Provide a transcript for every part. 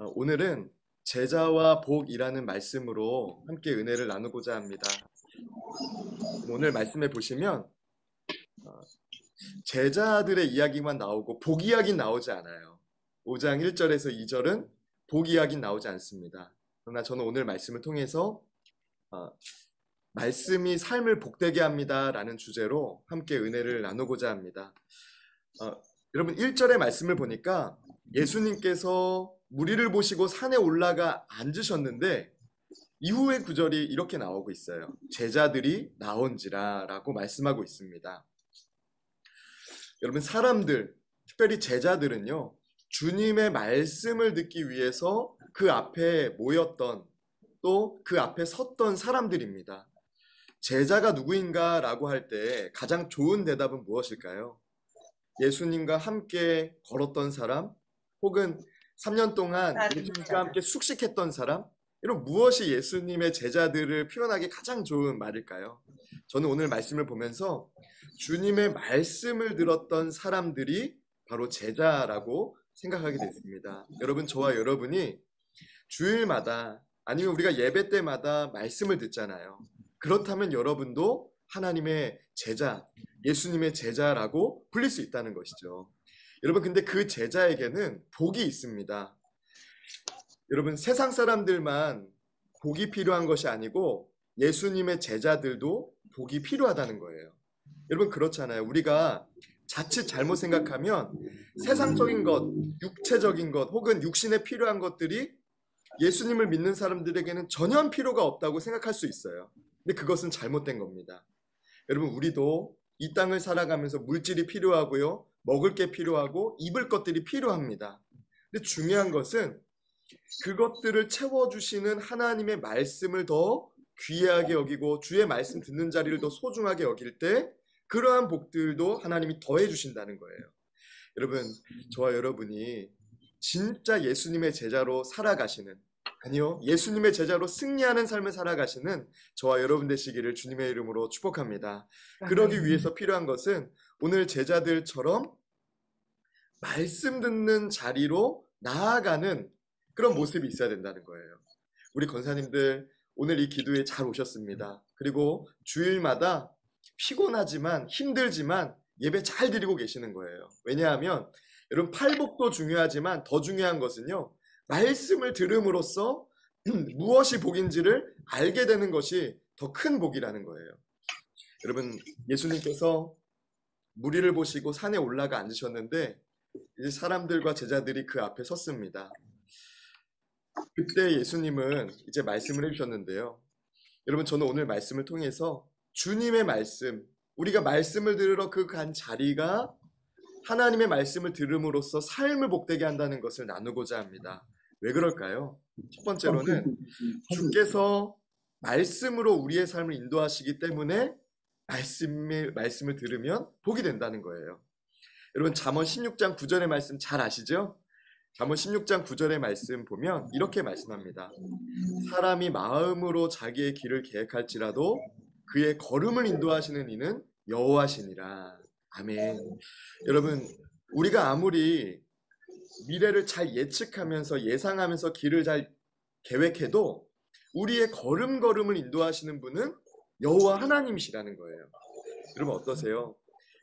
오늘은 제자와 복이라는 말씀으로 함께 은혜를 나누고자 합니다. 오늘 말씀에 보시면 제자들의 이야기만 나오고 복 이야기는 나오지 않아요. 5장 1절에서 2절은 복 이야기는 나오지 않습니다. 그러나 저는 오늘 말씀을 통해서 말씀이 삶을 복되게 합니다 라는 주제로 함께 은혜를 나누고자 합니다. 여러분 1절의 말씀을 보니까 예수님께서 무리를 보시고 산에 올라가 앉으셨는데 이후의 구절이 이렇게 나오고 있어요. 제자들이 나온지라 라고 말씀하고 있습니다. 여러분 사람들, 특별히 제자들은요, 주님의 말씀을 듣기 위해서 그 앞에 모였던 또 그 앞에 섰던 사람들입니다. 제자가 누구인가 라고 할 때 가장 좋은 대답은 무엇일까요? 예수님과 함께 걸었던 사람, 혹은 3년 동안 예수님과 함께 숙식했던 사람, 이런 무엇이 예수님의 제자들을 표현하기 가장 좋은 말일까요? 저는 오늘 말씀을 보면서 주님의 말씀을 들었던 사람들이 바로 제자라고 생각하게 됐습니다. 여러분, 저와 여러분이 주일마다 아니면 우리가 예배 때마다 말씀을 듣잖아요. 그렇다면 여러분도 하나님의 제자, 예수님의 제자라고 불릴 수 있다는 것이죠. 여러분, 근데 그 제자에게는 복이 있습니다. 여러분, 세상 사람들만 복이 필요한 것이 아니고 예수님의 제자들도 복이 필요하다는 거예요. 여러분, 그렇잖아요. 우리가 자칫 잘못 생각하면 세상적인 것, 육체적인 것, 혹은 육신에 필요한 것들이 예수님을 믿는 사람들에게는 전혀 필요가 없다고 생각할 수 있어요. 근데 그것은 잘못된 겁니다. 여러분, 우리도 이 땅을 살아가면서 물질이 필요하고요, 먹을 게 필요하고 입을 것들이 필요합니다. 근데 중요한 것은 그것들을 채워주시는 하나님의 말씀을 더 귀하게 여기고 주의 말씀 듣는 자리를 더 소중하게 여길 때 그러한 복들도 하나님이 더해 주신다는 거예요. 여러분, 저와 여러분이 진짜 예수님의 제자로 살아가시는, 아니요, 예수님의 제자로 승리하는 삶을 살아가시는 저와 여러분 되시기를 주님의 이름으로 축복합니다. 그러기 위해서 필요한 것은 오늘 제자들처럼 말씀 듣는 자리로 나아가는 그런 모습이 있어야 된다는 거예요. 우리 권사님들 오늘 이 기도에 잘 오셨습니다. 그리고 주일마다 피곤하지만 힘들지만 예배 잘 드리고 계시는 거예요. 왜냐하면 여러분, 팔복도 중요하지만 더 중요한 것은요, 말씀을 들음으로써 무엇이 복인지를 알게 되는 것이 더 큰 복이라는 거예요. 여러분, 예수님께서 무리를 보시고 산에 올라가 앉으셨는데 이제 사람들과 제자들이 그 앞에 섰습니다. 그때 예수님은 이제 말씀을 해주셨는데요. 여러분, 저는 오늘 말씀을 통해서 주님의 말씀, 우리가 말씀을 들으러 그 간 자리가 하나님의 말씀을 들음으로써 삶을 복되게 한다는 것을 나누고자 합니다. 왜 그럴까요? 첫 번째로는 주께서 말씀으로 우리의 삶을 인도하시기 때문에 말씀을 들으면 복이 된다는 거예요. 여러분, 잠언 16장 9절의 말씀 잘 아시죠? 잠언 16장 9절의 말씀 보면 이렇게 말씀합니다. 사람이 마음으로 자기의 길을 계획할지라도 그의 걸음을 인도하시는 이는 여호와시니라. 아멘. 여러분, 우리가 아무리 미래를 잘 예측하면서 예상하면서 길을 잘 계획해도 우리의 걸음걸음을 인도하시는 분은 여호와 하나님이시라는 거예요. 여러분, 어떠세요?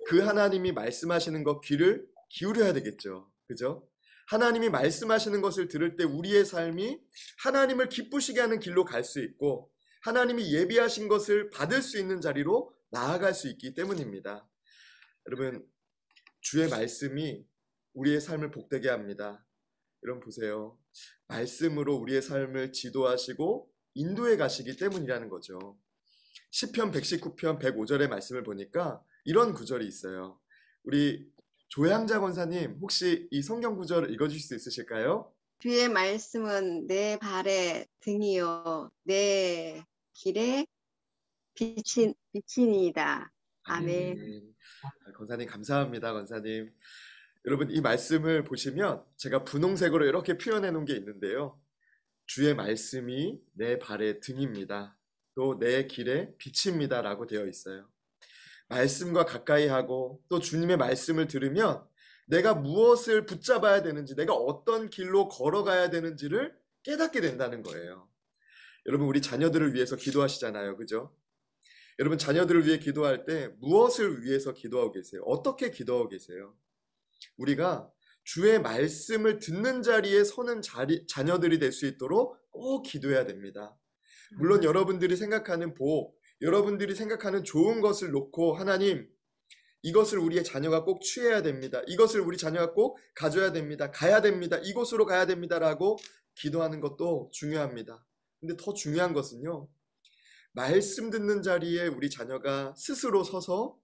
그 하나님이 말씀하시는 것 귀를 기울여야 되겠죠. 그죠? 하나님이 말씀하시는 것을 들을 때 우리의 삶이 하나님을 기쁘시게 하는 길로 갈 수 있고 하나님이 예비하신 것을 받을 수 있는 자리로 나아갈 수 있기 때문입니다. 여러분, 주의 말씀이 우리의 삶을 복되게 합니다. 여러분 보세요. 말씀으로 우리의 삶을 지도하시고 인도해 가시기 때문이라는 거죠. 시편 119편 105절의 말씀을 보니까 이런 구절이 있어요. 우리 조향자 권사님, 혹시 이 성경 구절을 읽어주실 수 있으실까요? 주의 말씀은 내 발의 등이요 내 길에 빛이니이다. 아멘. 권사님 감사합니다. 권사님. 여러분, 이 말씀을 보시면 제가 분홍색으로 이렇게 표현해 놓은 게 있는데요. 주의 말씀이 내 발의 등입니다. 또 내 길의 빛입니다 라고 되어 있어요. 말씀과 가까이 하고 또 주님의 말씀을 들으면 내가 무엇을 붙잡아야 되는지, 내가 어떤 길로 걸어가야 되는지를 깨닫게 된다는 거예요. 여러분, 우리 자녀들을 위해서 기도하시잖아요. 그죠? 여러분, 자녀들을 위해 기도할 때 무엇을 위해서 기도하고 계세요? 어떻게 기도하고 계세요? 우리가 주의 말씀을 듣는 자리에 서는 자녀들이 될 수 있도록 꼭 기도해야 됩니다. 물론 여러분들이 생각하는 복, 여러분들이 생각하는 좋은 것을 놓고 하나님, 이것을 우리의 자녀가 꼭 취해야 됩니다. 이것을 우리 자녀가 꼭 가져야 됩니다. 가야 됩니다. 이곳으로 가야 됩니다라고 기도하는 것도 중요합니다. 근데 더 중요한 것은요, 말씀 듣는 자리에 우리 자녀가 스스로 서서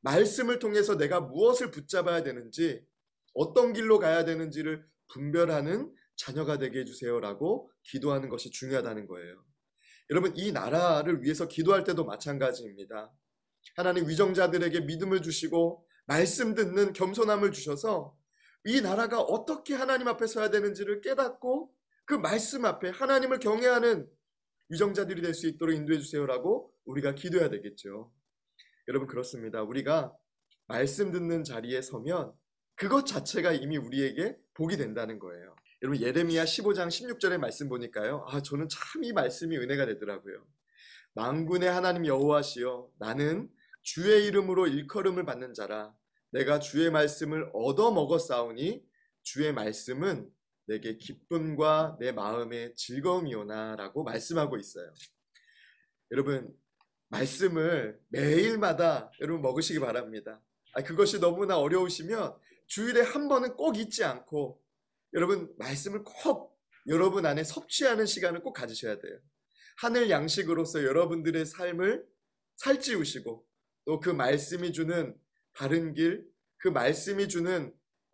말씀을 통해서 내가 무엇을 붙잡아야 되는지, 어떤 길로 가야 되는지를 분별하는 자녀가 되게 해주세요라고 기도하는 것이 중요하다는 거예요. 여러분, 이 나라를 위해서 기도할 때도 마찬가지입니다. 하나님, 위정자들에게 믿음을 주시고 말씀 듣는 겸손함을 주셔서 이 나라가 어떻게 하나님 앞에 서야 되는지를 깨닫고 그 말씀 앞에 하나님을 경외하는 위정자들이 될 수 있도록 인도해 주세요라고 우리가 기도해야 되겠죠. 여러분, 그렇습니다. 우리가 말씀 듣는 자리에 서면 그것 자체가 이미 우리에게 복이 된다는 거예요. 여러분, 예레미야 15장 16절의 말씀 보니까요, 저는 참 이 말씀이 은혜가 되더라고요. 만군의 하나님 여호와시여, 나는 주의 이름으로 일컬음을 받는 자라. 내가 주의 말씀을 얻어 먹었사오니 주의 말씀은 내게 기쁨과 내 마음의 즐거움이오나 라고 말씀하고 있어요. 여러분, 말씀을 매일마다 여러분 먹으시기 바랍니다. 그것이 너무나 어려우시면 주일에 한 번은 꼭 잊지 않고 여러분, 말씀을 꼭 여러분 안에 섭취하는 시간을 꼭 가지셔야 돼요. 하늘 양식으로서 여러분들의 삶을 살찌우시고 또 그 말씀이 주는 바른 길, 그 말씀이 주는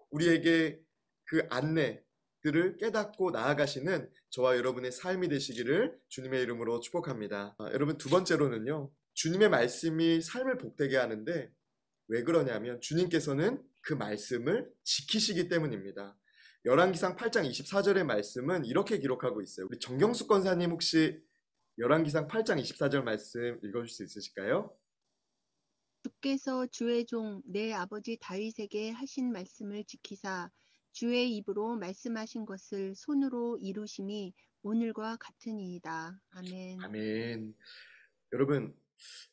우리에게 그 안내들을 깨닫고 나아가시는 저와 여러분의 삶이 되시기를 주님의 이름으로 축복합니다. 여러분, 두 번째로는요, 주님의 말씀이 삶을 복되게 하는데 왜 그러냐면 주님께서는 그 말씀을 지키시기 때문입니다. 열왕기상 8장 24절의 말씀은 이렇게 기록하고 있어요. 우리 정경숙 권사님, 혹시 열왕기상 8장 24절 말씀 읽어줄 수 있으실까요? 주께서 주의 종 내 아버지 다윗에게 하신 말씀을 지키사 주의 입으로 말씀하신 것을 손으로 이루심이 오늘과 같으니이다. 아멘. 아멘. 여러분,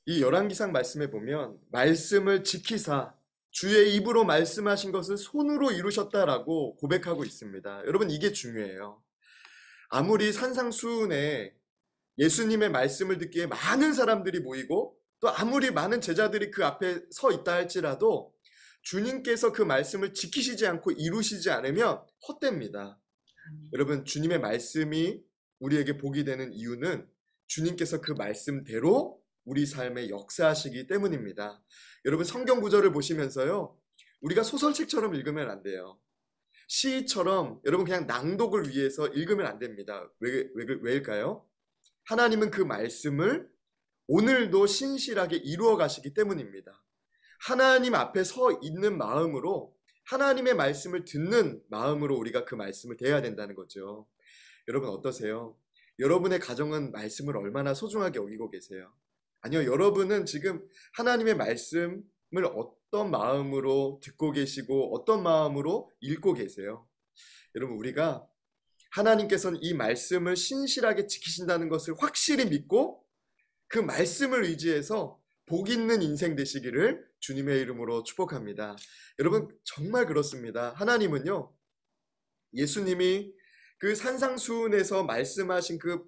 이 열왕기상 말씀에 보면 말씀을 지키사 주의 입으로 말씀하신 것을 손으로 이루셨다라고 고백하고 있습니다. 여러분, 이게 중요해요. 아무리 산상수훈에 예수님의 말씀을 듣기에 많은 사람들이 모이고 또 아무리 많은 제자들이 그 앞에 서 있다 할지라도 주님께서 그 말씀을 지키시지 않고 이루시지 않으면 헛됩니다. 여러분, 주님의 말씀이 우리에게 복이 되는 이유는 주님께서 그 말씀대로 우리 삶에 역사하시기 때문입니다. 여러분, 성경 구절을 보시면서요, 우리가 소설책처럼 읽으면 안 돼요. 시처럼 여러분 그냥 낭독을 위해서 읽으면 안 됩니다. 왜일까요? 하나님은 그 말씀을 오늘도 신실하게 이루어 가시기 때문입니다. 하나님 앞에 서 있는 마음으로, 하나님의 말씀을 듣는 마음으로 우리가 그 말씀을 대해야 된다는 거죠. 여러분, 어떠세요? 여러분의 가정은 말씀을 얼마나 소중하게 여기고 계세요? 아니요, 여러분은 지금 하나님의 말씀을 어떤 마음으로 듣고 계시고 어떤 마음으로 읽고 계세요? 여러분, 우리가 하나님께서는 이 말씀을 신실하게 지키신다는 것을 확실히 믿고 그 말씀을 의지해서 복 있는 인생 되시기를 주님의 이름으로 축복합니다. 여러분, 정말 그렇습니다. 하나님은요, 예수님이 그 산상수훈에서 말씀하신 그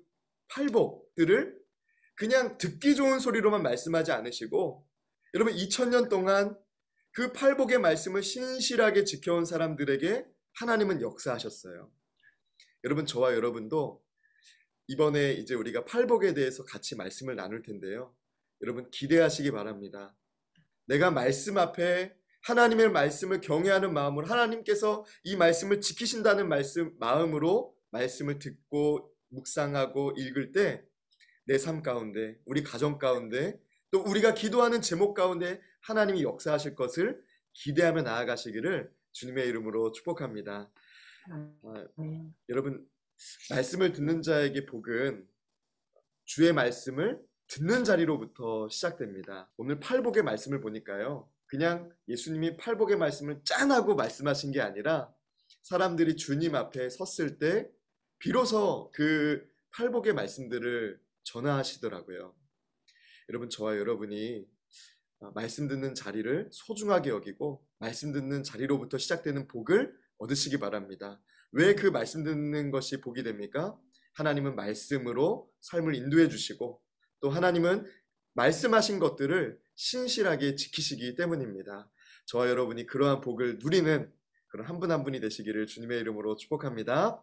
팔복들을 그냥 듣기 좋은 소리로만 말씀하지 않으시고, 여러분, 2000년 동안 그 팔복의 말씀을 신실하게 지켜온 사람들에게 하나님은 역사하셨어요. 여러분, 저와 여러분도 이번에 이제 우리가 팔복에 대해서 같이 말씀을 나눌 텐데요. 여러분, 기대하시기 바랍니다. 내가 말씀 앞에 하나님의 말씀을 경외하는 마음으로, 하나님께서 이 말씀을 지키신다는 마음으로 말씀을 듣고 묵상하고 읽을 때 내 삶 가운데, 우리 가정 가운데, 또 우리가 기도하는 제목 가운데 하나님이 역사하실 것을 기대하며 나아가시기를 주님의 이름으로 축복합니다. 여러분, 말씀을 듣는 자에게 복은 주의 말씀을 듣는 자리로부터 시작됩니다. 오늘 팔복의 말씀을 보니까요, 그냥 예수님이 팔복의 말씀을 짠하고 말씀하신 게 아니라 사람들이 주님 앞에 섰을 때 비로소 그 팔복의 말씀들을 전하시더라고요. 여러분, 저와 여러분이 말씀 듣는 자리를 소중하게 여기고 말씀 듣는 자리로부터 시작되는 복을 얻으시기 바랍니다. 왜 그 말씀 듣는 것이 복이 됩니까? 하나님은 말씀으로 삶을 인도해 주시고 또 하나님은 말씀하신 것들을 신실하게 지키시기 때문입니다. 저와 여러분이 그러한 복을 누리는 그런 한 분 한 분이 되시기를 주님의 이름으로 축복합니다.